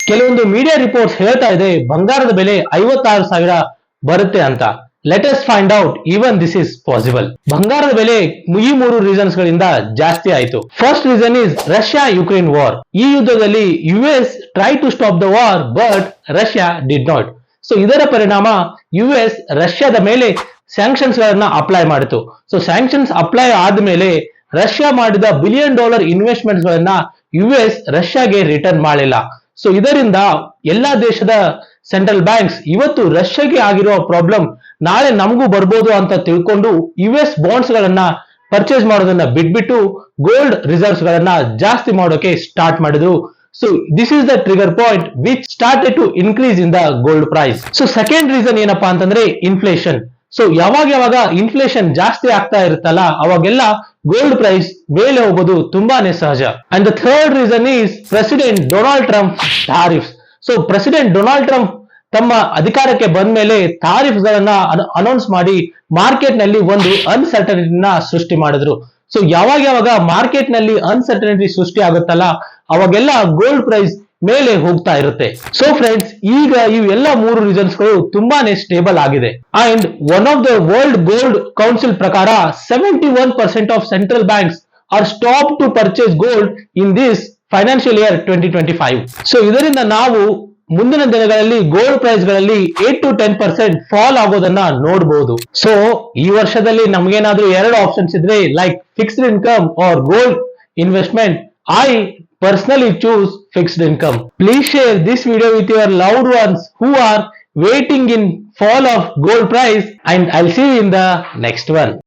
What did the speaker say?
ಕೆಲವೊಂದು media reports ಹೇಳ್ತಾ ಇದೆ ಬಂಗಾರದ ಬೆಲೆ 56,000 ಬರುತ್ತೆ ಅಂತ. Let us find out even this is possible. ಬಂಗಾರದ ಬೆಲೆ ಈ 3 ರೀಸನ್ಸ್ ಗಳಿಂದ ಜಾಸ್ತಿ ಆಯಿತು. First reason is Russia Ukraine war. ಈ ಯುದ್ಧದಲ್ಲಿ US try to stop the war but Russia did not. So ಇದರ ಪರಿಣಾಮ ಯುಎಸ್ ರಷ್ಯಾದ ಮೇಲೆ ಸ್ಯಾಂಕ್ಷನ್ಸ್ ಗಳನ್ನ ಅಪ್ಲೈ ಮಾಡಿತು. ಸೊ ಸ್ಯಾಂಕ್ಷನ್ಸ್ ಅಪ್ಲೈ ಆದ್ಮೇಲೆ ರಷ್ಯಾ ಮಾಡಿದ $1 ಬಿಲಿಯನ್ ಇನ್ವೆಸ್ಟ್ಮೆಂಟ್ಸ್ ಗಳನ್ನ ಯುಎಸ್ ರಷ್ಯಾಗೆ ರಿಟರ್ನ್ ಮಾಡಲಿಲ್ಲ. ಸೊ ಇದರಿಂದ ಎಲ್ಲಾ ದೇಶದ ಸೆಂಟ್ರಲ್ ಬ್ಯಾಂಕ್ಸ್ ಇವತ್ತು ರಷ್ಯಾಗೆ ಆಗಿರುವ ಪ್ರಾಬ್ಲಮ್ ನಾಳೆ ನಮಗೂ ಬರ್ಬೋದು ಅಂತ ತಿಳ್ಕೊಂಡು ಯುಎಸ್ ಬಾಂಡ್ಸ್ ಗಳನ್ನ ಪರ್ಚೇಸ್ ಮಾಡೋದನ್ನ ಬಿಟ್ಬಿಟ್ಟು ಗೋಲ್ಡ್ ರಿಸರ್ವ್ಸ್ ಗಳನ್ನ ಜಾಸ್ತಿ ಮಾಡೋಕೆ ಸ್ಟಾರ್ಟ್ ಮಾಡಿದ್ರು. So this is the trigger point which started to increase in the gold price. So second reason ಏನಪ್ಪಾ ಅಂತಂದ್ರೆ ಇನ್ಫ್ಲೇಷನ್. ಸೊ ಯಾವಾಗ ಇನ್ಫ್ಲೇಷನ್ ಜಾಸ್ತಿ ಆಗ್ತಾ ಇರುತ್ತಲ್ಲ ಅವಾಗೆಲ್ಲ ಗೋಲ್ಡ್ ಪ್ರೈಸ್ ಮೇಲೆ ಹೋಗೋದು ತುಂಬಾನೇ ಸಹಜ. And the third reason is president Donald Trump tariffs. So president Donald Trump ತಮ್ಮ ಅಧಿಕಾರಕ್ಕೆ ಬಂದ ಮೇಲೆ ಟಾರಿಫ್ಸ್ ಗಳನ್ನ ಅನೌನ್ಸ್ ಮಾಡಿ ಮಾರ್ಕೆಟ್ ನಲ್ಲಿ ಒಂದು ಅನ್ಸರ್ಟನಿಟಿನ ಸೃಷ್ಟಿ ಮಾಡಿದ್ರು. ಸೊ ಯಾವಾಗ ಮಾರ್ಕೆಟ್ ನಲ್ಲಿ ಅನ್ಸರ್ಟನಿಟಿ ಸೃಷ್ಟಿ ಆಗುತ್ತಲ್ಲ ಅವಾಗೆಲ್ಲ ಗೋಲ್ಡ್ ಪ್ರೈಸ್ ಮೇಲೆ ಹೋಗ್ತಾ ಇರುತ್ತೆ. ಸೊ ಫ್ರೆಂಡ್ಸ್, ಈಗ ಇವೆಲ್ಲ 3 ರೀಸನ್ಸ್ ಗಳು ತುಂಬಾನೇ ಸ್ಟೇಬಲ್ ಆಗಿದೆ. And one of the world gold council ಪ್ರಕಾರ 71% of central banks are stop to purchase gold in this financial year 2025. So ಇದರಿಂದ ನಾವು ಮುಂದಿನ ದಿನಗಳಲ್ಲಿ ಗೋಲ್ಡ್ ಪ್ರೈಸ್ ಗಳಲ್ಲಿ 8 to 10% ಫಾಲ್ ಆಗೋದನ್ನ ನೋಡಬಹುದು. ಸೊ ಈ ವರ್ಷದಲ್ಲಿ ನಮ್ಗೇನಾದ್ರೂ 2 ಆಪ್ಷನ್ಸ್ ಇದ್ರೆ like fixed income or gold investment, I personally choose fixed income. Please share this video with your loved ones who are waiting in fall of gold price, and I'll see you in the next one.